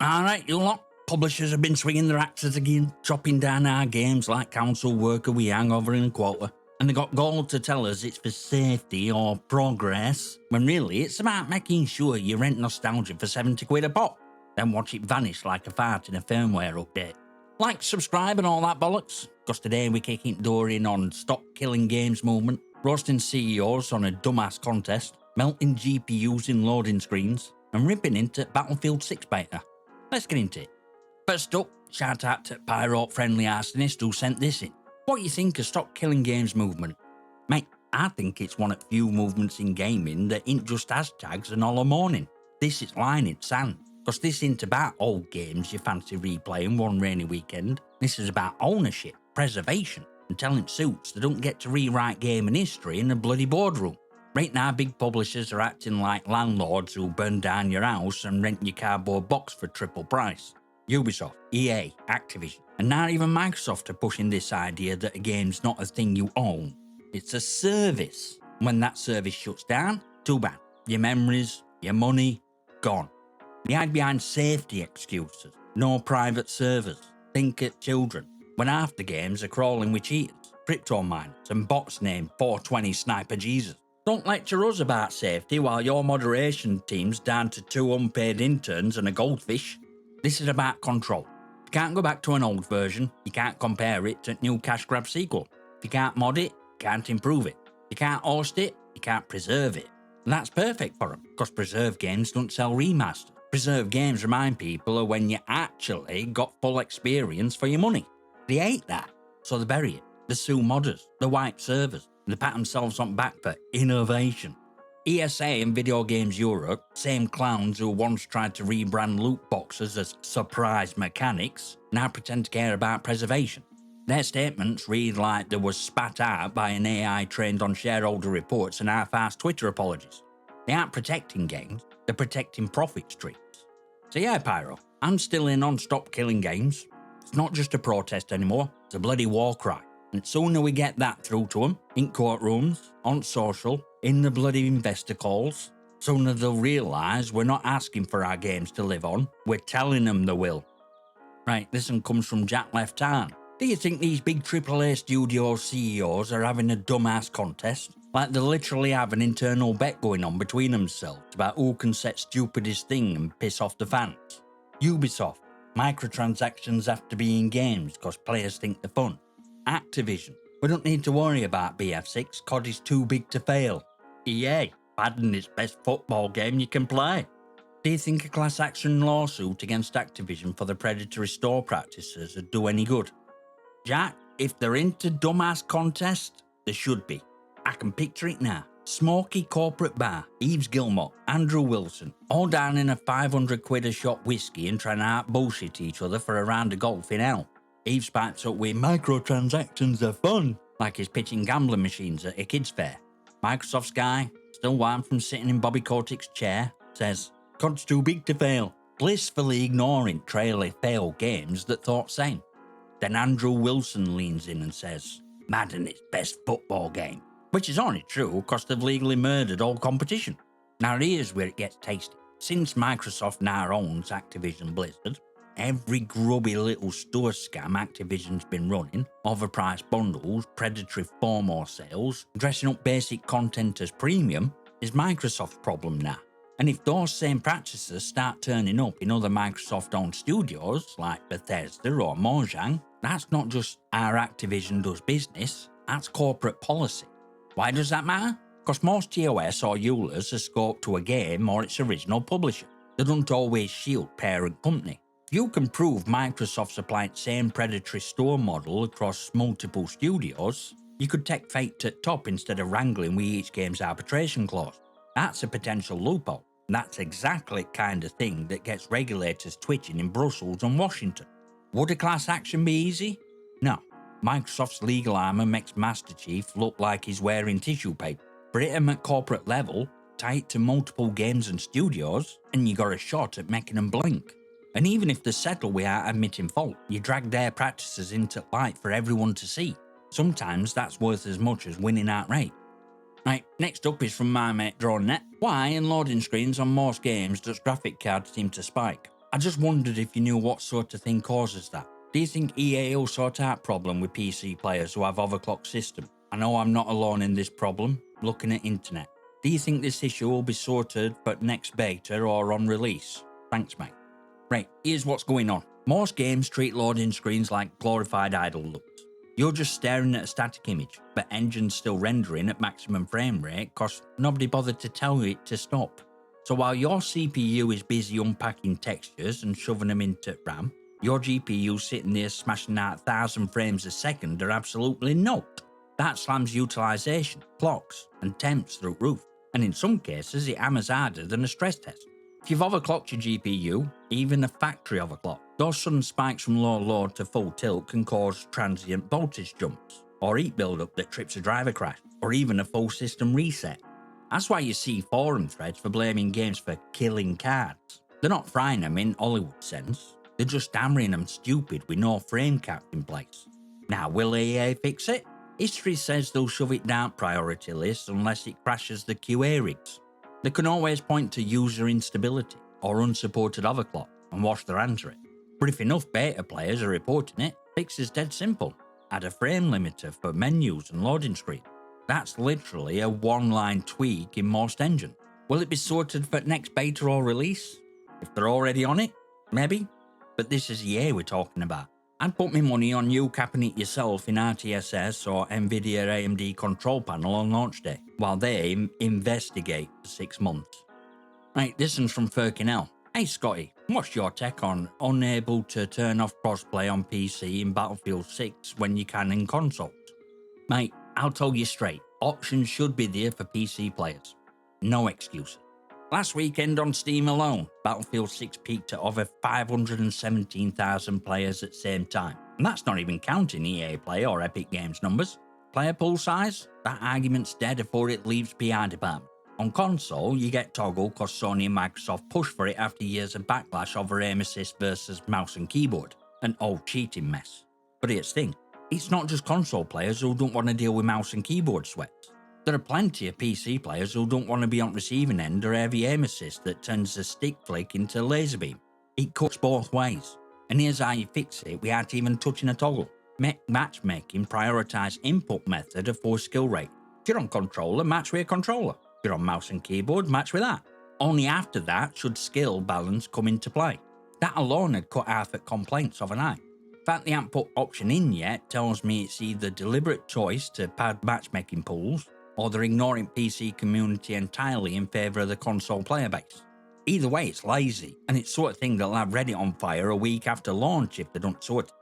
Alright, you lot. Publishers have been swinging their axes again, chopping down our games like council worker we hangover in a quarter. And they got gall to tell us it's for safety or progress, when really it's about making sure you rent nostalgia for 70 quid a pop, then watch it vanish like a fart in a firmware update. Like, subscribe and all that bollocks, because today we're kicking the door in on stop killing games movement, roasting CEOs on a dumbass contest, melting GPUs in loading screens, and ripping into Battlefield 6 beta. Let's get into it. First up, shout out to Pyro friendly arsonist who sent this in. What do you think of stop killing games movement? Mate, I think it's one of few movements in gaming that ain't just hashtags and hollow morning. This is line in sand. Because this ain't about old games you fancy replaying one rainy weekend. This is about ownership, preservation, and telling suits that don't get to rewrite gaming history in a bloody boardroom. Right now, big publishers are acting like landlords who burn down your house and rent your cardboard box for triple price. Ubisoft, EA, Activision, and now even Microsoft are pushing this idea that a game's not a thing you own. It's a service. When that service shuts down, too bad. Your memories, your money, gone. They hide behind safety excuses, no private servers. Think at children, when half the games are crawling with cheaters, crypto miners, and bots named 420 Sniper Jesus. Don't lecture us about safety while your moderation team's down to 2 unpaid interns and a goldfish. This is about control. You can't go back to an old version, you can't compare it to a new cash grab sequel. If you can't mod it, you can't improve it. You can't host it, you can't preserve it. And that's perfect for them, because preserved games don't sell remasters. Preserved games remind people of when you actually got full experience for your money. They hate that, so they bury it. They sue modders, they wipe servers, they pat themselves on the back for innovation. ESA and Video Games Europe, same clowns who once tried to rebrand loot boxes as surprise mechanics, now pretend to care about preservation. Their statements read like they was spat out by an AI trained on shareholder reports and half-assed Twitter apologies. They aren't protecting games, they're protecting profit streams. So yeah, Pyro, I'm still in on stop killing games. It's not just a protest anymore, it's a bloody war cry. And sooner we get that through to them, in courtrooms, on social, in the bloody investor calls, sooner they'll realise we're not asking for our games to live on, we're telling them they will. Right, this one comes from Jack Left Hand. Do you think these big AAA studio CEOs are having a dumbass contest? Like they literally have an internal bet going on between themselves about who can set stupidest thing and piss off the fans. Ubisoft, microtransactions have to be in games because players think they're fun. Activision, we don't need to worry about BF6, COD is too big to fail. EA, Madden is best football game you can play. Do you think a class action lawsuit against Activision for the predatory store practices would do any good? Jack, if they're into dumbass contests, there should be. I can picture it now. Smoky corporate bar, Eves Gilmore, Andrew Wilson, all down in a 500 quid a shot whiskey and trying to out-bullshit each other for a round of golf in hell. Eves pipes up with microtransactions are fun, like he's pitching gambling machines at a kids' fair. Microsoft's guy, still warm from sitting in Bobby Kotick's chair, says, COD's too big to fail, blissfully ignoring trailer failed games that thought same. Then Andrew Wilson leans in and says, Madden is best football game, which is only true because they've legally murdered all competition. Now here's where it gets tasty. Since Microsoft now owns Activision Blizzard, every grubby little store scam Activision's been running, overpriced bundles, predatory FOMO sales, dressing up basic content as premium, is Microsoft's problem now. And if those same practices start turning up in other Microsoft-owned studios like Bethesda or Mojang, that's not just how Activision does business, that's corporate policy. Why does that matter? Because most TOS or EULAs are scoped to a game or its original publisher. They don't always shield parent company. If you can prove Microsoft's applying the same predatory store model across multiple studios, you could take fate to top instead of wrangling with each game's arbitration clause. That's a potential loophole. That's exactly the kind of thing that gets regulators twitching in Brussels and Washington. Would a class action be easy? No. Microsoft's legal armour makes Master Chief look like he's wearing tissue paper. But hit him at corporate level, tie it to multiple games and studios, and you got a shot at making them blink. And even if they settle without admitting fault, you drag their practices into light for everyone to see. Sometimes that's worth as much as winning outright. Right, next up is from my mate DroneNet. Why in loading screens on most games does graphic cards seem to spike? I just wondered if you knew what sort of thing causes that. Do you think EA will sort out problem with PC players who have overclocked system? I know I'm not alone in this problem, looking at internet. Do you think this issue will be sorted for next beta or on release? Thanks, mate. Right, here's what's going on. Most games treat loading screens like glorified idle looks. You're just staring at a static image, but engine's still rendering at maximum frame rate cause nobody bothered to tell it to stop. So while your CPU is busy unpacking textures and shoving them into RAM, your GPU sitting there smashing out 1,000 frames a second are absolutely not. That slams utilization, clocks, and temps through the roof, and in some cases it hammers harder than a stress test. If you've overclocked your GPU, even a factory overclock, those sudden spikes from low load to full tilt can cause transient voltage jumps, or heat buildup that trips a driver crash, or even a full system reset. That's why you see forum threads for blaming games for killing cards. They're not frying them in Hollywood sense, they're just hammering them stupid with no frame cap in place. Now, will EA fix it? History says they'll shove it down priority list unless it crashes the QA rigs. They can always point to user instability or unsupported overclock and wash their hands of it. But if enough beta players are reporting it, fix is dead simple. Add a frame limiter for menus and loading screen. That's literally a one-line tweak in most engines. Will it be sorted for next beta or release? If they're already on it, maybe. But this is EA we're talking about. I'd put my money on you capping it yourself in RTSS or NVIDIA AMD control panel on launch day, while they investigate for 6 months. Right, this one's from Ferkinell. Hey Scotty, what's your take on unable to turn off crossplay on PC in Battlefield 6 when you can in consoles? Mate, I'll tell you straight, options should be there for PC players. No excuses. Last weekend on Steam alone, Battlefield 6 peaked at over 517,000 players at the same time. And that's not even counting EA Play or Epic Games numbers. Player pool size? That argument's dead before it leaves PR department. On console, you get toggle cause Sony and Microsoft pushed for it after years of backlash over aim assist versus mouse and keyboard, an old cheating mess. But here's the thing, it's not just console players who don't want to deal with mouse and keyboard sweats. There are plenty of PC players who don't want to be on receiving end or heavy aim assist that turns the stick flick into laser beam. It cuts both ways. And here's how you fix it without even touching a toggle. Make matchmaking prioritise input method before skill rate. If you're on controller, match with a controller. If you're on mouse and keyboard, match with that. Only after that should skill balance come into play. That alone had cut half at complaints overnight. The fact they haven't put option in yet tells me it's either deliberate choice to pad matchmaking pools, or they're ignoring PC community entirely in favour of the console player base. Either way, it's lazy, and it's the sort of thing that'll have Reddit on fire a week after launch if they don't sort it.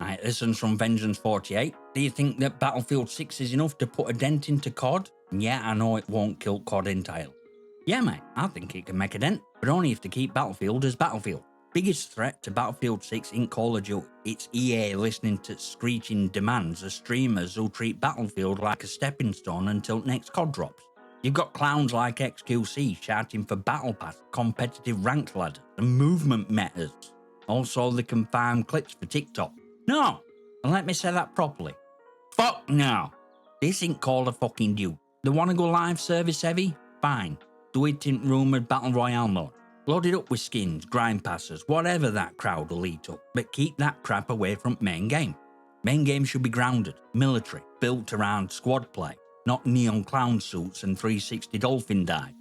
Right, this one's from Vengeance48. Do you think that Battlefield 6 is enough to put a dent into COD? Yeah, I know it won't kill COD entirely. Yeah mate, I think it can make a dent, but only if they keep Battlefield as Battlefield. Biggest threat to Battlefield 6 in Call of Duty, it's EA listening to screeching demands of streamers who treat Battlefield like a stepping stone until next COD drops. You've got clowns like XQC shouting for Battle Pass, competitive ranked ladders, and movement metas. Also, they can find clips for TikTok. No, and let me say that properly. Fuck no. This ain't Call of fucking Duty. They want to go live service heavy? Fine. Do it in rumoured Battle Royale mode. Load it up with skins, grind passes, whatever that crowd will eat up, but keep that crap away from main game. Main game should be grounded, military, built around squad play, not neon clown suits and 360 dolphin dive.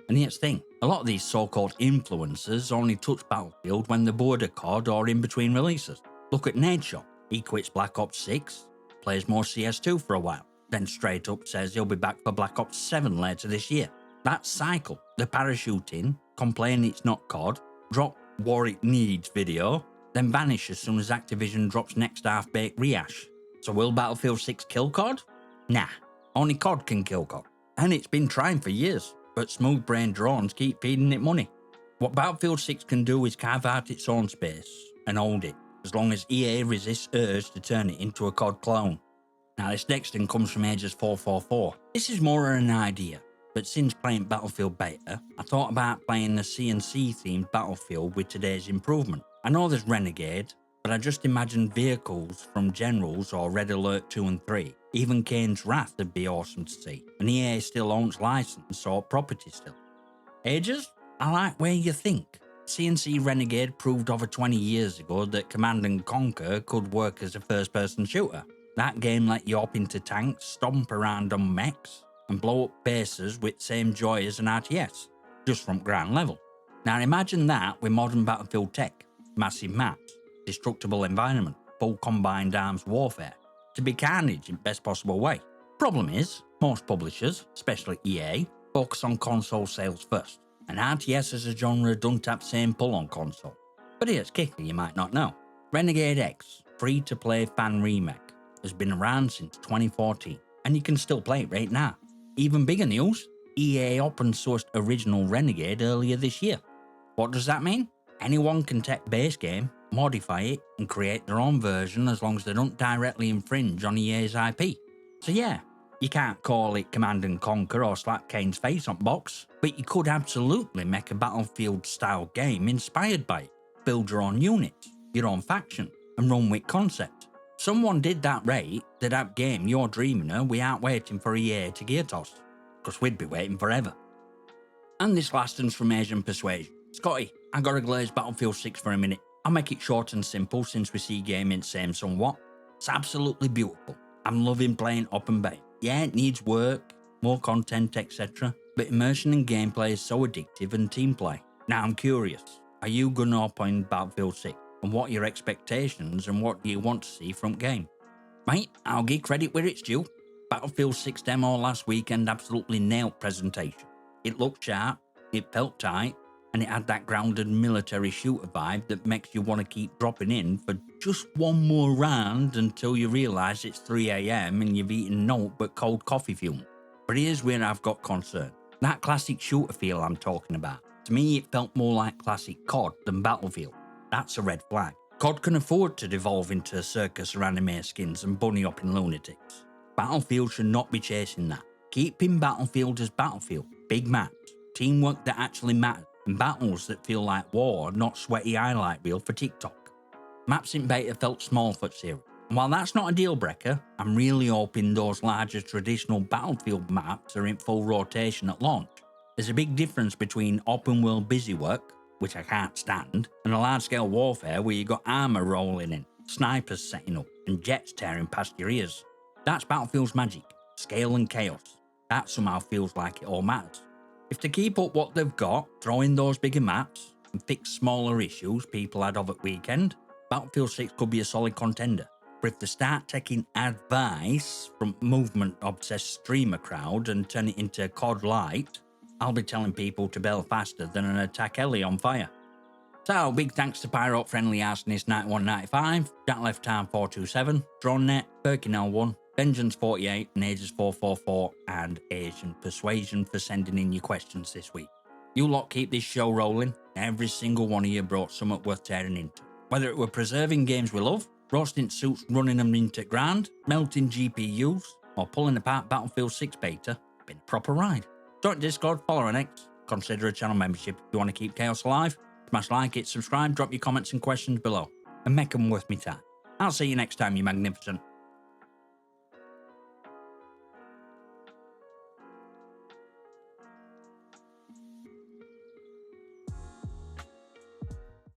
And here's the thing, a lot of these so-called influencers only touch Battlefield when they're bored of COD or in between releases. Look at Nadeshot, he quits Black Ops 6, plays more CS2 for a while, then straight up says he'll be back for Black Ops 7 later this year. That cycle, the parachuting, complain it's not COD, drop what it needs video, then vanish as soon as Activision drops next half-baked rehash. So will Battlefield 6 kill COD? Nah, only COD can kill COD. And it's been trying for years, but smooth-brained drones keep feeding it money. What Battlefield 6 can do is carve out its own space and hold it, as long as EA resists urge to turn it into a COD clone. Now this next one comes from Ages444. This is more an idea. But since playing Battlefield Beta, I thought about playing a CNC-themed Battlefield with today's improvement. I know there's Renegade, but I just imagined vehicles from Generals or Red Alert 2 and 3. Even Kane's Wrath would be awesome to see, and EA still owns license or property still. Ages? I like where you think, CNC Renegade proved over 20 years ago that Command and Conquer could work as a first-person shooter. That game let you hop into tanks, stomp around on mechs, and blow up bases with same joy as an RTS, just from ground level. Now imagine that with modern battlefield tech, massive maps, destructible environment, full combined arms warfare, to be carnage in best possible way. Problem is, most publishers, especially EA, focus on console sales first, and RTS as a genre don't have the same pull on console. But here's kicker you might not know. Renegade X, free-to-play fan remake, has been around since 2014, and you can still play it right now. Even bigger news, EA open-sourced original Renegade earlier this year. What does that mean? Anyone can take base game, modify it, and create their own version as long as they don't directly infringe on EA's IP. So yeah, you can't call it Command and Conquer or slap Kane's face on box, but you could absolutely make a Battlefield-style game inspired by it. Build your own units, your own faction, and run with concept. Someone did that right, that game you're dreaming of, we aren't waiting for EA to gear toss, because we'd be waiting forever. And this last one's from AsianPersuasion. Scotty, I gotta glaze Battlefield 6 for a minute. I'll make it short and simple since we see gaming same somewhat. It's absolutely beautiful. I'm loving playing up and bay. Yeah, it needs work, more content, etc. But immersion in gameplay is so addictive and team play. Now I'm curious, are you gonna up on Battlefield 6? And what are your expectations and what do you want to see from game? Right, I'll give credit where it's due. Battlefield 6 demo last weekend absolutely nailed presentation. It looked sharp, it felt tight, and it had that grounded military shooter vibe that makes you want to keep dropping in for just one more round until you realise it's 3 AM and you've eaten naught but cold coffee fume. But here's where I've got concern. That classic shooter feel I'm talking about. To me it felt more like classic COD than Battlefield. That's a red flag. COD can afford to devolve into a circus of anime skins and bunny-hopping lunatics. Battlefield should not be chasing that. Keeping Battlefield as Battlefield. Big maps, teamwork that actually matters, and battles that feel like war, not sweaty highlight reel for TikTok. Maps in beta felt small for the series, and while that's not a deal breaker, I'm really hoping those larger traditional Battlefield maps are in full rotation at launch. There's a big difference between open world busy work, which I can't stand, and a large-scale warfare where you got armour rolling in, snipers setting up, and jets tearing past your ears. That's Battlefield's magic, scale and chaos. That somehow feels like it all matters. If they keep up what they've got, throw in those bigger maps, and fix smaller issues people had over the weekend, Battlefield 6 could be a solid contender. But if they start taking advice from movement-obsessed streamer crowd and turn it into COD Lite, I'll be telling people to bail faster than an attack heli on fire. So, big thanks to Pyro, Friendly Arsonist 9195, Jack Left Town 427, DroneNet, Ferkinell 1, Vengeance 48, Ages 444, and AsianPersuasion for sending in your questions this week. You lot keep this show rolling. Every single one of you brought something worth tearing into. Whether it were preserving games we love, roasting suits, running them into ground, melting GPUs, or pulling apart Battlefield 6 beta, been a proper ride. Join Discord, follow on X, consider a channel membership if you want to keep chaos alive. Smash like it, subscribe, drop your comments and questions below, and make them worth me time. I'll see you next time, you magnificent.